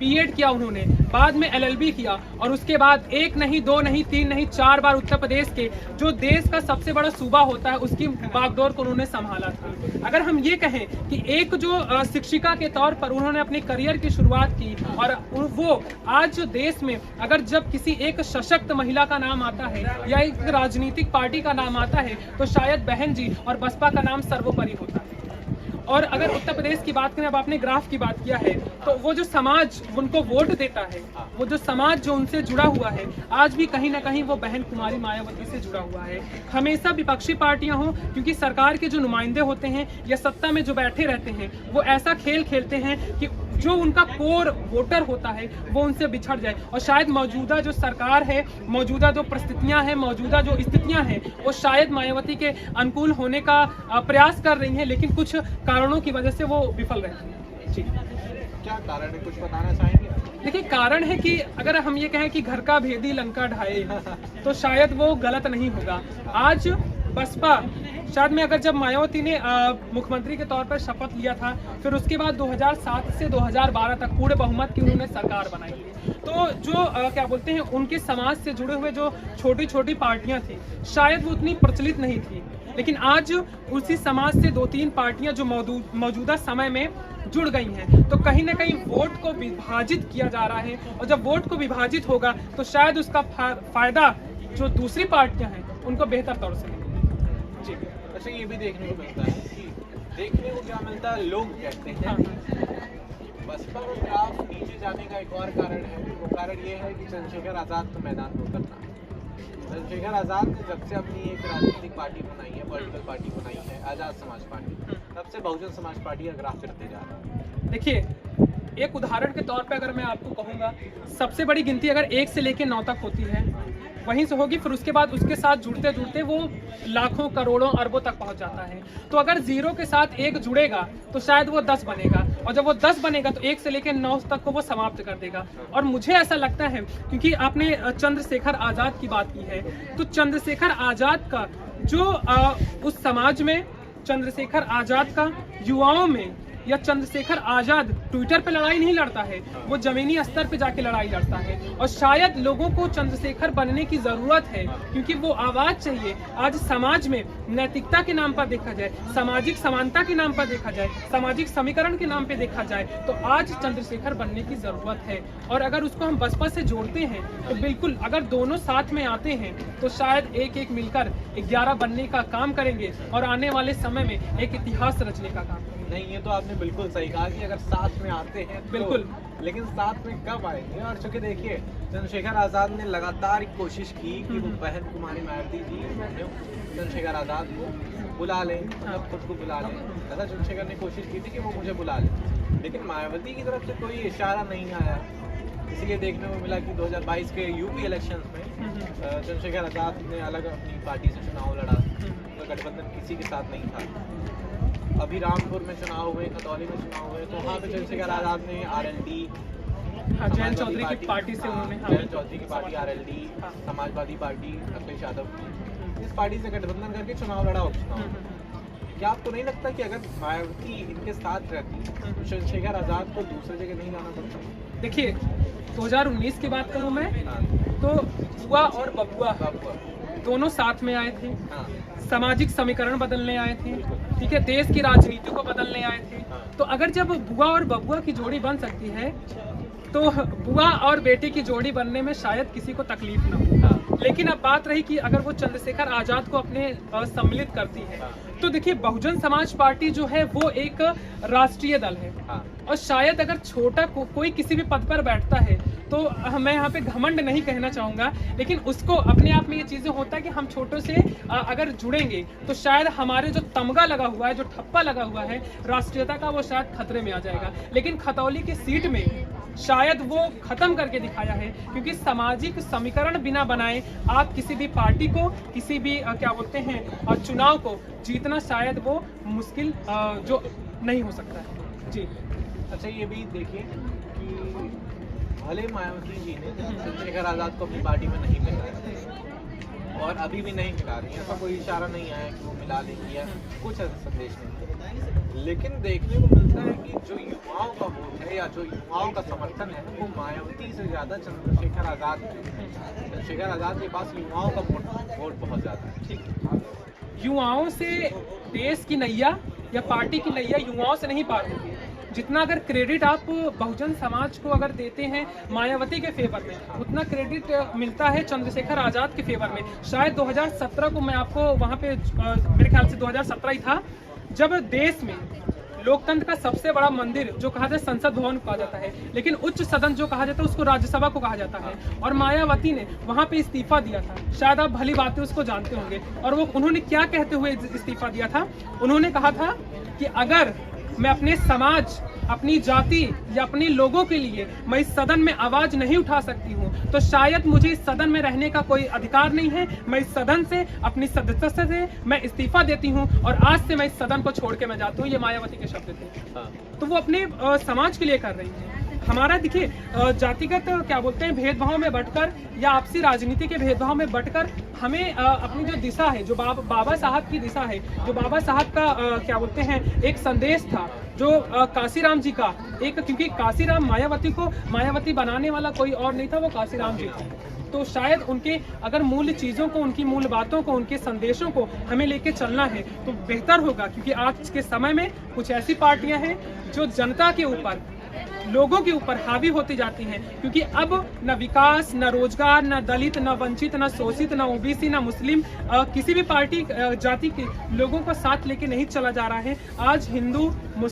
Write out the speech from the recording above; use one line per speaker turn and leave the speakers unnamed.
BEd किया उन्होंने, बाद में एलएलबी किया और उसके बाद 1 नहीं 2 नहीं 3 नहीं 4 बार उत्तर प्रदेश के जो देश का सबसे बड़ा सूबा होता है उसकी बागडोर को उन्होंने संभाला था। अगर हम ये कहें कि एक जो शिक्षिका के तौर पर उन्होंने अपने करियर की शुरुआत की और वो आज देश में अगर जब किसी एक सशक्त महिला का नाम आता है या एक राजनीतिक पार्टी का नाम आता है तो शायद बहन जी और बसपा का नाम सर्वोपरि होता है। और अगर उत्तर प्रदेश की बात करें, अब आपने ग्राफ की बात किया है, तो वो जो समाज उनको वोट देता है, वो जो समाज जो उनसे जुड़ा हुआ है, आज भी कहीं ना कहीं वो बहन कुमारी मायावती से जुड़ा हुआ है। हमेशा विपक्षी पार्टियां हों, क्योंकि सरकार के जो नुमाइंदे होते हैं या सत्ता में जो बैठे रहते हैं वो ऐसा खेल खेलते हैं कि जो उनका कोर वोटर होता है वो उनसे बिछड़ जाए। और शायद मौजूदा जो सरकार है, मौजूदा जो परिस्थितियां हैं, मौजूदा जो स्थितियां हैं, वो शायद मायावती के अनुकूल होने का प्रयास कर रही हैं, लेकिन कुछ कारणों की वजह से वो विफल रहती हैं। जी,
क्या कारण है, कुछ बताना चाहेंगे?
देखिए, कारण है कि अगर हम ये कहें कि घर का भेदी लंका ढाए तो शायद वो गलत नहीं होगा। आज बसपा शायद में अगर जब मायावती ने मुख्यमंत्री के तौर पर शपथ लिया था, फिर उसके बाद 2007 से 2012 तक पूरे बहुमत की उन्होंने सरकार बनाई, तो जो क्या बोलते हैं उनके समाज से जुड़े हुए जो छोटी छोटी पार्टियां थी शायद वो उतनी प्रचलित नहीं थी, लेकिन आज उसी समाज से 2-3 पार्टियां जो मौजूदा समय में जुड़ गई हैं, तो कहीं ना कहीं वोट को विभाजित किया जा रहा है। और जब वोट को विभाजित होगा तो शायद उसका फायदा जो दूसरी पार्टियां हैं उनको बेहतर तौर से मिलेगा। जी,
अच्छा, ये भी देखने को मिलता है कि देखने को क्या मिलता है, लोग कहते हैं बसपा का ग्राफ नीचे जाने का एक और कारण है। वो कारण ये है कि चंद्रशेखर आज़ाद को मैदान में उतरना। चंद्रशेखर आज़ाद ने जब से अपनी एक राजनीतिक पार्टी बनाई है, पॉलिटिकल पार्टी बनाई है, आज़ाद समाज पार्टी, तब से बहुजन समाज पार्टी का ग्राफ गिरते जा रहा है।
देखिए, एक उदाहरण के तौर पे अगर मैं आपको कहूँगा, सबसे बड़ी गिनती अगर 1 से लेकर 9 तक होती है वहीं से होगी, फिर उसके बाद उसके साथ जुड़ते जुड़ते वो लाखों करोड़ों अरबों तक पहुंच जाता है। तो अगर 0 के साथ 1 जुड़ेगा तो शायद वो 10 बनेगा, और जब वो 10 बनेगा तो 1 से लेकर 9 तक को वो समाप्त कर देगा। और मुझे ऐसा लगता है, क्योंकि आपने चंद्रशेखर आज़ाद की बात की है, तो चंद्रशेखर आज़ाद का जो उस समाज में, चंद्रशेखर आज़ाद का युवाओं में, या चंद्रशेखर आज़ाद ट्विटर पे लड़ाई नहीं लड़ता है, वो जमीनी स्तर पे जाके लड़ाई लड़ता है। और शायद लोगों को चंद्रशेखर बनने की जरूरत है, क्योंकि वो आवाज चाहिए। आज समाज में नैतिकता के नाम पर देखा जाए, सामाजिक समानता के नाम पर देखा जाए, सामाजिक समीकरण के नाम पे देखा जाए, तो आज चंद्रशेखर बनने की जरूरत है। और अगर उसको हम बसपा से जोड़ते हैं तो बिल्कुल, अगर दोनों साथ में आते हैं तो शायद एक मिलकर 11 बनने का काम करेंगे और आने वाले समय में एक इतिहास रचने का काम करेंगे।
नहीं, ये तो आपने बिल्कुल सही कहा कि अगर साथ में आते हैं तो,
बिल्कुल,
लेकिन साथ में कब आएंगे? और चूंकि देखिए, चंद्रशेखर आज़ाद ने लगातार कोशिश की कि वो बहन कुमारी मायावती जी चंद्रशेखर आज़ाद को बुला लें, मतलब खुद को बुला लें। ऐसा चंद्रशेखर ने कोशिश की थी कि वो मुझे बुला लें, लेकिन मायावती की तरफ से कोई इशारा नहीं आया। इसलिए देखने को मिला कि 2022 के यूपी इलेक्शंस में चंद्रशेखर आज़ाद ने अलग अपनी पार्टी से चुनाव लड़ा, तो गठबंधन किसी के साथ नहीं था। अभी रामपुर में चुनाव हुए, खतौली में चुनाव हुए, तो वहाँ पे चंद्रशेखर आज़ाद ने आरएलडी,
जयंत चौधरी की पार्टी से उन्होंने,
जयंत चौधरी की party RLD, Samajwadi party Akhilesh Yadav, इस पार्टी से गठबंधन करके चुनाव लड़ा उपचुनाव। क्या आपको नहीं लगता कि अगर मायावती इनके साथ रहती तो चंद्रशेखर आज़ाद को दूसरी जगह नहीं जाना पड़ता?
देखिए, 2019 की बात करूं मैं, तो बुआ और बबुआ दोनों साथ में आए थे, सामाजिक समीकरण बदलने आए थे, ठीक है, देश की राजनीति को बदलने आए थे। तो अगर जब बुआ और बबुआ की जोड़ी बन सकती है तो बुआ और बेटे की जोड़ी बनने में शायद किसी को तकलीफ न हो। लेकिन अब बात रही कि अगर वो चंद्रशेखर आज़ाद को अपने सम्मिलित करती है, तो देखिए, बहुजन समाज पार्टी जो है वो एक राष्ट्रीय दल है, और शायद अगर छोटा कोई किसी भी पद पर बैठता है तो मैं यहाँ पे घमंड नहीं कहना चाहूँगा, लेकिन उसको अपने आप में ये चीज़ें होता है कि हम छोटों से अगर जुड़ेंगे तो शायद हमारे जो तमगा लगा हुआ है, जो ठप्पा लगा हुआ है राष्ट्रीयता का, वो शायद खतरे में आ जाएगा। लेकिन खतौली की सीट में शायद वो खत्म करके दिखाया है, क्योंकि सामाजिक समीकरण बिना बनाए आप किसी भी पार्टी को, किसी भी क्या बोलते हैं चुनाव को जीतना शायद वो मुश्किल जो नहीं हो सकता है। जी,
अच्छा, ये भी देखिए कि भले मायावती जी ने चंद्रशेखर आज़ाद को अपनी पार्टी में नहीं मिलाया और अभी भी नहीं मिला रही है, ऐसा कोई इशारा नहीं आया कि वो मिला लेंगी या कुछ ऐसा संदेश नहीं। लेकिन देखने को मिलता है कि जो युवाओं का वोट है या जो युवाओं का समर्थन है वो मायावती से ज्यादा चंद्रशेखर आजाद है। चंद्रशेखर आजाद के पास युवाओं का वोट बहुत ज्यादा है।
ठीक, युवाओं से देश की नैया या पार्टी की नैया युवाओं से नहीं पार होगी। जितना अगर क्रेडिट आप बहुजन समाज को अगर देते हैं मायावती के फेवर में, उतना क्रेडिट मिलता है चंद्रशेखर आजाद के फेवर में। शायद 2017 को मैं आपको वहाँ पे मेरे ख्याल से 2017 ही था, जब देश में लोकतंत्र का सबसे बड़ा मंदिर जो कहा जाता है संसद भवन कहा जाता है, लेकिन उच्च सदन जो कहा जाता है उसको राज्यसभा को कहा जाता है, और मायावती ने वहां पे इस्तीफा दिया था। शायद आप भली बातें उसको जानते होंगे। और वो उन्होंने क्या कहते हुए इस्तीफा दिया था, उन्होंने कहा था कि अगर मैं अपने समाज, अपनी जाति या अपने लोगों के लिए मैं इस सदन में आवाज नहीं उठा सकती हूँ, तो शायद मुझे इस सदन में रहने का कोई अधिकार नहीं है। मैं इस सदन से, अपनी सदस्यता से मैं इस्तीफा देती हूँ और आज से मैं इस सदन को छोड़ के मैं जाती हूँ। ये मायावती के शब्द थे। तो वो अपने समाज के लिए कर रही है। हमारा देखिए जातिगत क्या बोलते हैं भेदभाव में बटकर या आपसी राजनीति के भेदभाव में बटकर हमें अपनी जो दिशा है, जो बाबा साहब की दिशा है, जो बाबा साहब का क्या बोलते हैं एक संदेश था, जो काशीराम जी का एक, क्योंकि काशीराम मायावती बनाने वाला कोई और नहीं था, वो काशीराम जी था। तो शायद उनके अगर मूल चीज़ों को, उनकी मूल बातों को, उनके संदेशों को हमें लेके चलना है तो बेहतर होगा। क्योंकि आज के समय में कुछ ऐसी पार्टियां हैं जो जनता के ऊपर, लोगों के ऊपर हावी होती जाती हैं। क्योंकि अब न विकास, न रोजगार, न दलित, न वंचित, न शोषित, न ओबीसी, न मुस्लिम, किसी भी पार्टी जाति के लोगों को साथ लेके नहीं चला जा रहा है। आज हिंदू